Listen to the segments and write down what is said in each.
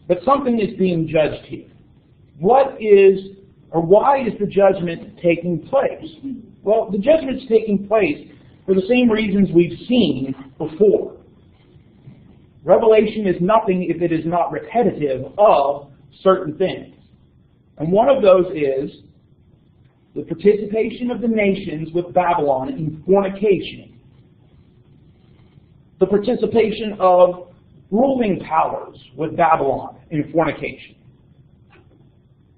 But something is being judged here. What is, or why is the judgment taking place? Well, the judgment's taking place for the same reasons we've seen before. Revelation is nothing if it is not repetitive of certain things. And one of those is the participation of the nations with Babylon in fornication. The participation of ruling powers with Babylon in fornication.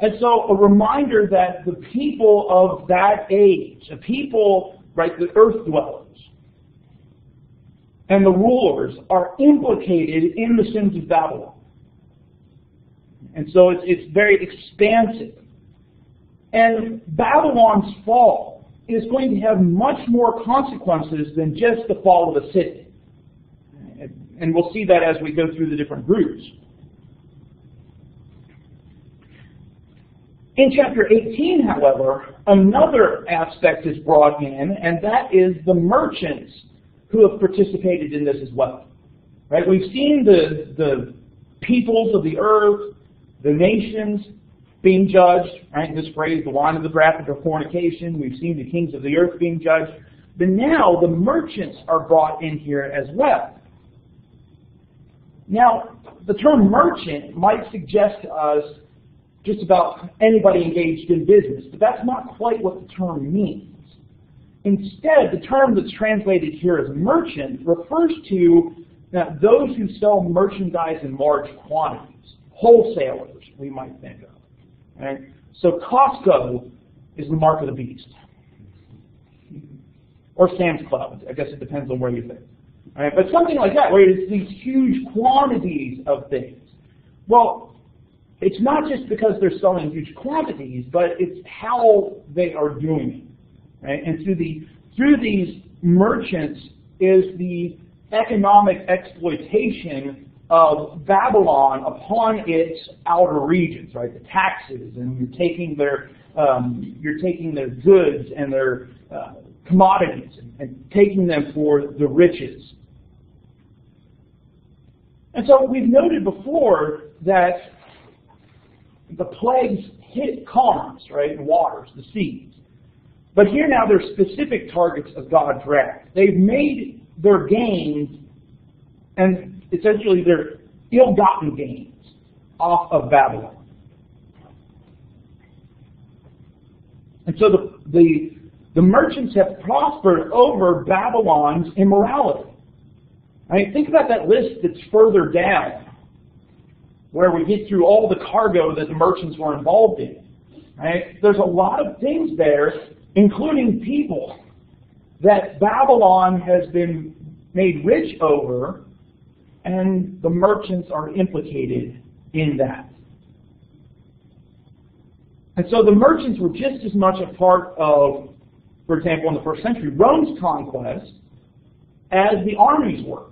And so a reminder that the people of that age, the people, right, the earth dwellers, and the rulers are implicated in the sins of Babylon. And so it's very expansive. And Babylon's fall is going to have much more consequences than just the fall of a city. And we'll see that as we go through the different groups. In chapter 18, however, another aspect is brought in, and that is the merchants who have participated in this as well. Right? We've seen the peoples of the earth, the nations being judged, right? This phrase, the wine of the wrath of their fornication. We've seen the kings of the earth being judged. But now the merchants are brought in here as well. Now, the term merchant might suggest to us just about anybody engaged in business, but that's not quite what the term means. Instead, the term that's translated here as merchant refers to those who sell merchandise in large quantities, wholesalers, we might think of. Right? So Costco is the mark of the beast. Or Sam's Club. I guess it depends on where you think. Right? But something like that, where it's these huge quantities of things. Well, it's not just because they're selling huge quantities, but it's how they are doing it. Right? And through these merchants is the economic exploitation of Babylon upon its outer regions, right? The taxes, and you're taking their goods and their commodities and taking them for the riches. And so we've noted before that the plagues hit commerce, right, and waters, the seas. But here now they're specific targets of God's wrath. They've made their gains, and essentially their ill-gotten gains, off of Babylon. And so the merchants have prospered over Babylon's immorality. I mean, think about that list that's further down, where we get through all the cargo that the merchants were involved in. Right? There's a lot of things there, including people, that Babylon has been made rich over, and the merchants are implicated in that. And so the merchants were just as much a part of, for example, in the first century, Rome's conquest as the armies were.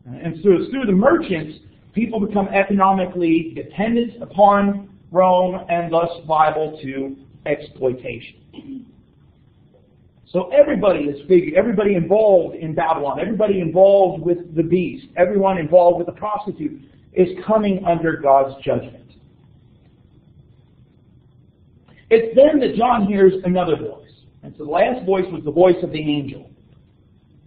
And so it's through the merchants, people become economically dependent upon Rome and thus liable to exploitation. So everybody involved in Babylon, everybody involved with the beast, everyone involved with the prostitute is coming under God's judgment. It's then that John hears another voice. And so the last voice was the voice of the angel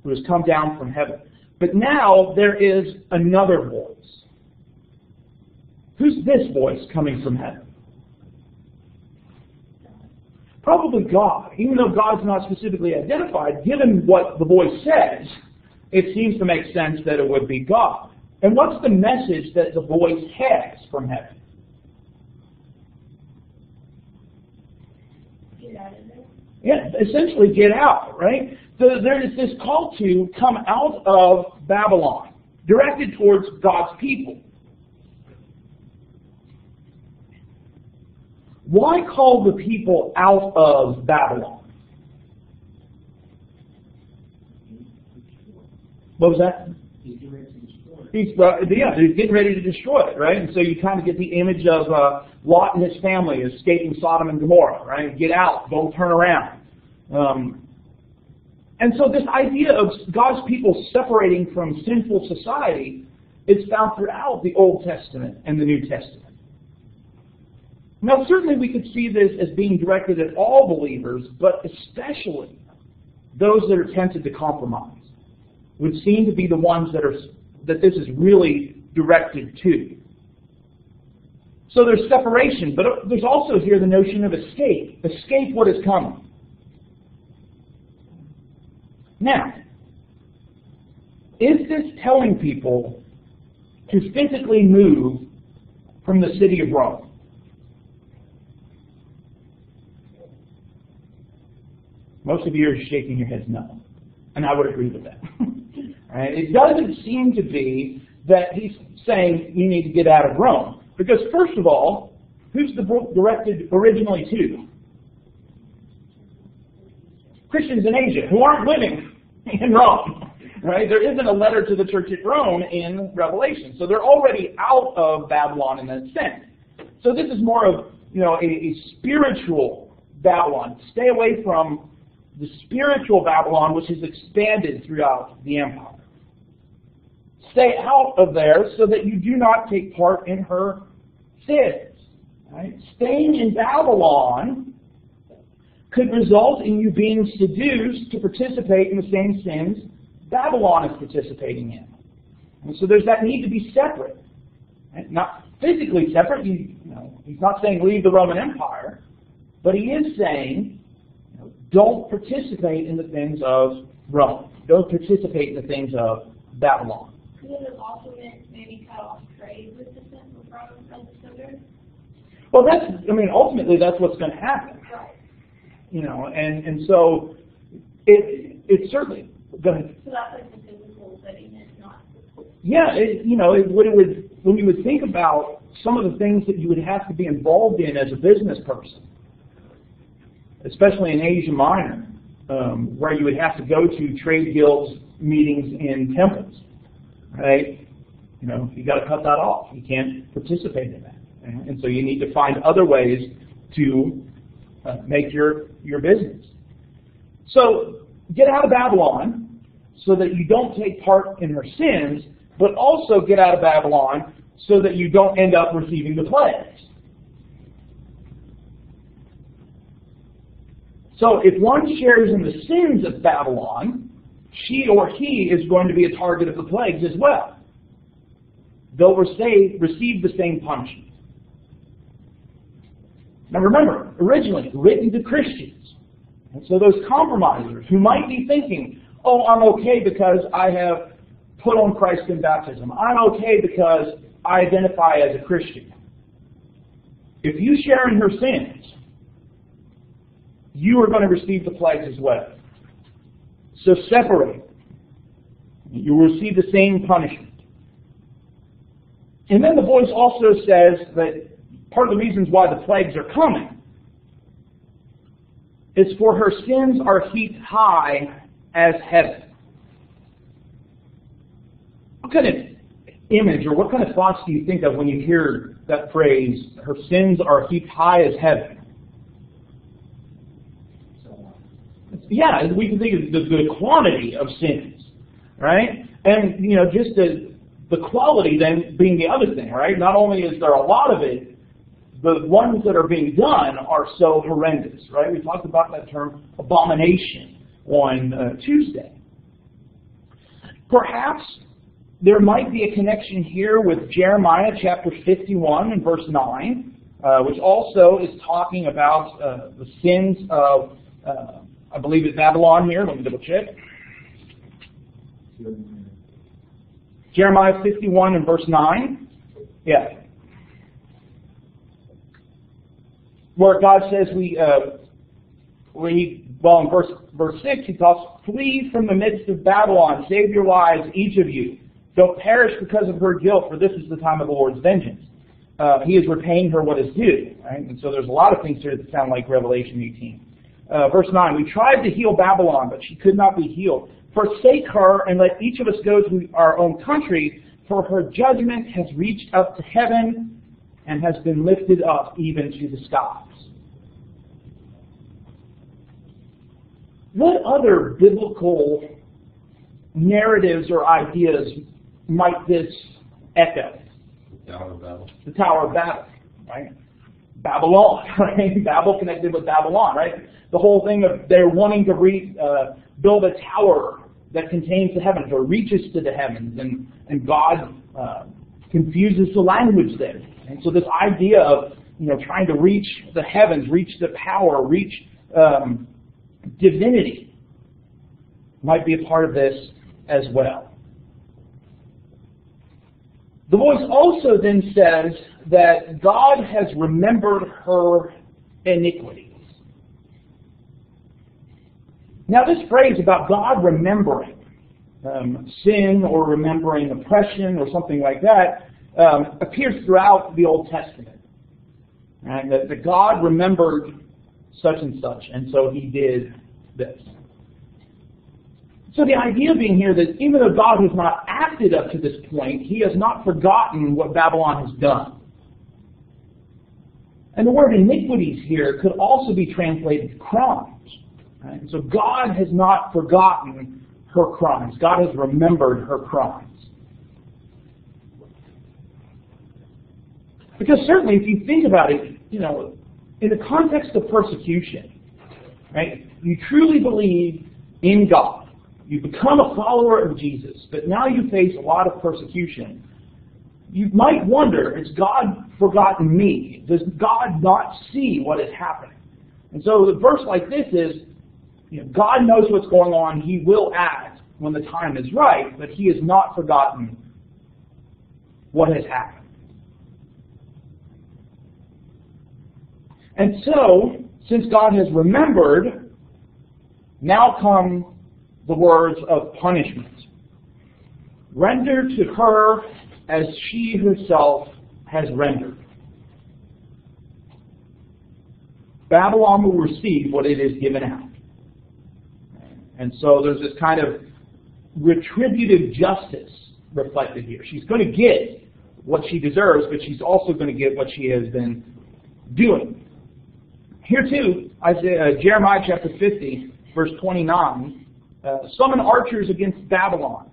who has come down from heaven. But now there is another voice. Who's this voice coming from heaven? Probably God. Even though God's not specifically identified, given what the voice says, it seems to make sense that it would be God. And what's the message that the voice has from heaven? Get out of there. Yeah, essentially get out, right? So there is this call to come out of Babylon, directed towards God's people. Why call the people out of Babylon? What was that? He's getting ready to destroy it. He's getting ready to destroy it, right? And so you kind of get the image of Lot and his family escaping Sodom and Gomorrah, right? Get out, don't turn around. And so this idea of God's people separating from sinful society It's found throughout the Old Testament and the New Testament. Now, certainly we could see this as being directed at all believers, but especially those that are tempted to compromise would seem to be the ones that this is really directed to. So there's separation, but there's also here the notion of escape. Escape what is coming. Now, is this telling people to physically move from the city of Rome? Most of you are shaking your heads no. And I would agree with that. Right? It doesn't seem to be that he's saying you need to get out of Rome. Because first of all, who's the book directed originally to? Christians in Asia who aren't living in Rome. Right? There isn't a letter to the church at Rome in Revelation. So they're already out of Babylon in that sense. So this is more of a spiritual Babylon. Stay away from the spiritual Babylon, which has expanded throughout the empire. Stay out of there so that you do not take part in her sins. Right? Staying in Babylon could result in you being seduced to participate in the same sins Babylon is participating in. And so there's that need to be separate. Right? Not physically separate. He's not saying leave the Roman Empire, but he is saying don't participate in the things of Rome. Don't participate in the things of Babylon. Could it have also meant maybe cut off trade with the Rome as a senator? Well, ultimately that's what's going to happen. Right. And so it's certainly going to. So that's like the physical setting, it's not. Yeah, when you would think about some of the things that you would have to be involved in as a business person, especially in Asia Minor, where you would have to go to trade guilds meetings in temples, right? You got to cut that off. You can't participate in that, and so you need to find other ways to make your business. So get out of Babylon so that you don't take part in her sins, but also get out of Babylon so that you don't end up receiving the plagues. So if one shares in the sins of Babylon, she or he is going to be a target of the plagues as well. They'll receive the same punishment. Now remember, originally written to Christians. And so those compromisers who might be thinking, oh, I'm okay because I have put on Christ in baptism. I'm okay because I identify as a Christian. If you share in her sins, you are going to receive the plagues as well. So separate. You will receive the same punishment. And then the voice also says that part of the reasons why the plagues are coming is for her sins are heaped high as heaven. What kind of image or what kind of thoughts do you think of when you hear that phrase, her sins are heaped high as heaven? Yeah, we can think of the quantity of sins, right? And, just the quality then being the other thing, right? Not only is there a lot of it, the ones that are being done are so horrendous, right? We talked about that term abomination on Tuesday. Perhaps there might be a connection here with Jeremiah chapter 51 and verse 9, which also is talking about the sins of, I believe it's Babylon here. Let me double check. Jeremiah 51 and verse 9. Yeah. Where God says in verse 6, he talks, flee from the midst of Babylon, save your lives, each of you. Don't perish because of her guilt, for this is the time of the Lord's vengeance. He is repaying her what is due. Right? And so there's a lot of things here that sound like Revelation 18. Verse 9, we tried to heal Babylon, but she could not be healed. Forsake her and let each of us go to our own country, for her judgment has reached up to heaven and has been lifted up even to the skies. What other biblical narratives or ideas might this echo. Tower of Babel. The Tower of Babel, right? Babylon, right? Babel connected with Babylon, right? The whole thing of they're wanting to build a tower that contains the heavens or reaches to the heavens, and God confuses the language there. And so this idea of trying to reach the heavens, reach the power, reach divinity might be a part of this as well. The voice also then says that God has remembered her iniquities. Now this phrase about God remembering sin or remembering oppression or something like that appears throughout the Old Testament. Right? That God remembered such and such, and so he did this. So the idea being here that even though God has not acted up to this point, he has not forgotten what Babylon has done. And the word iniquities here could also be translated crimes. Right? So God has not forgotten her crimes. God has remembered her crimes. Because certainly if you think about it, in the context of persecution, right, you truly believe in God. You become a follower of Jesus, but now you face a lot of persecution. You might wonder, has God forgotten me? Does God not see what is happening? And so the verse like this is, God knows what's going on. He will act when the time is right, but he has not forgotten what has happened. And so, since God has remembered, now come the words of punishment. Render to her as she herself has rendered. Babylon will receive what it is given out. And so there's this kind of retributive justice reflected here. She's going to get what she deserves, but she's also going to get what she has been doing. Here too, Jeremiah chapter 50, verse 29, summon archers against Babylon,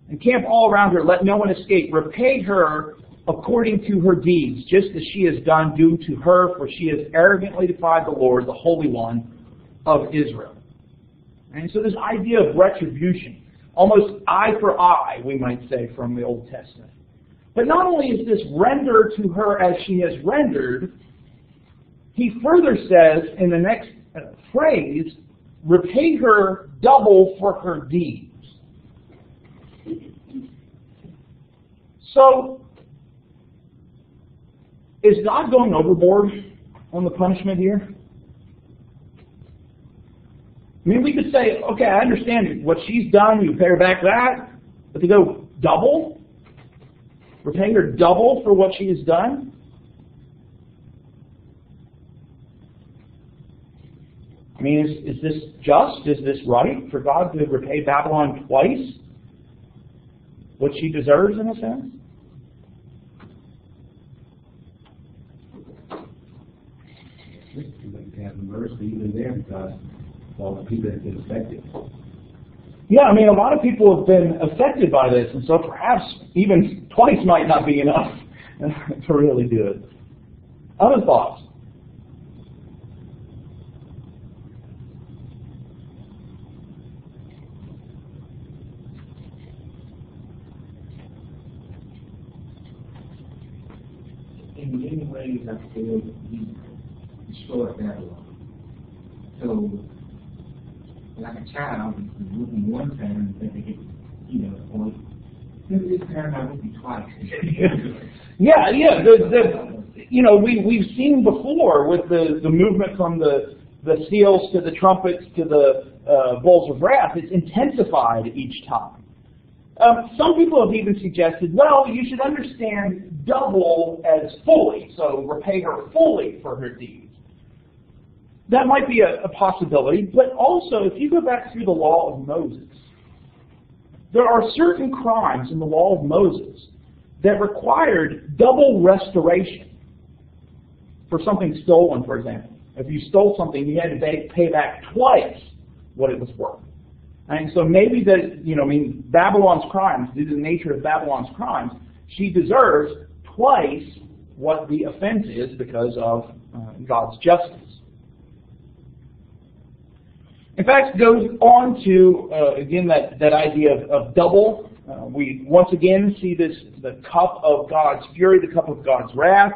and camp all around her, let no one escape. Repay her according to her deeds, just as she has done, do to her, for she has arrogantly defied the Lord, the Holy One of Israel. And so this idea of retribution, almost eye for eye, we might say, from the Old Testament. But not only is this render to her as she has rendered, he further says in the next phrase, repay her double for her deeds. So, is God going overboard on the punishment here? I mean, we could say, okay, I understand what she's done, you pay her back that, but to go double? Repay her double for what she has done? I mean, is this just? Is this right for God to repay Babylon twice what she deserves, in a sense? You'd like to have mercy even there because all the people that have been affected. Yeah, I mean, a lot of people have been affected by this, and so perhaps even twice might not be enough to really do it. Other thoughts? In many ways, I feel he destroyed Babylon. So, like a child, you look in one time and they get, the point. This time I would be twice. Yeah. We've seen before with the movement from the seals to the trumpets to the bowls of wrath. It's intensified each time. Some people have even suggested, well, you should understand double as fully, so repay her fully for her deeds. That might be a possibility, but also if you go back through the law of Moses, there are certain crimes in the law of Moses that required double restoration for something stolen, for example. If you stole something, you had to pay back twice what it was worth. And so maybe Babylon's crimes, due to the nature of Babylon's crimes, she deserves twice what the offense is because of God's justice. In fact, it goes on to, again, that idea of double. We once again see the cup of God's fury, the cup of God's wrath.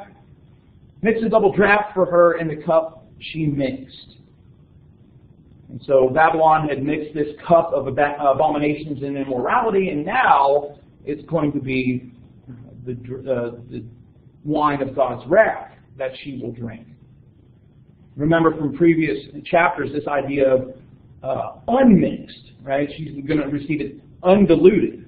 Mix a double draught for her in the cup she mixed. And so Babylon had mixed this cup of abominations and immorality, and now it's going to be the wine of God's wrath that she will drink. Remember from previous chapters this idea of unmixed, right? She's going to receive it undiluted.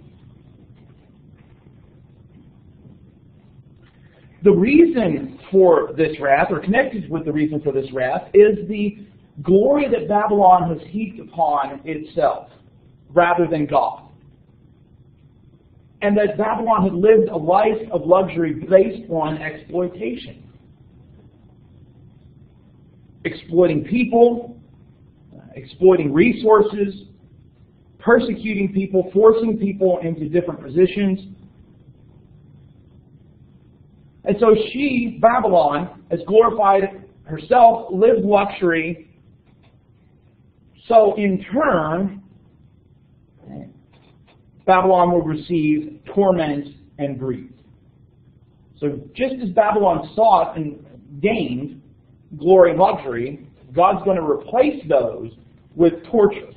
The reason for this wrath, or connected with the reason for this wrath, is the glory that Babylon has heaped upon itself rather than God. And that Babylon had lived a life of luxury based on exploitation. Exploiting people, exploiting resources, persecuting people, forcing people into different positions. And so she, Babylon, has glorified herself, lived luxury. So in turn, Babylon will receive torment and grief. So just as Babylon sought and gained glory and luxury, God's going to replace those with torture.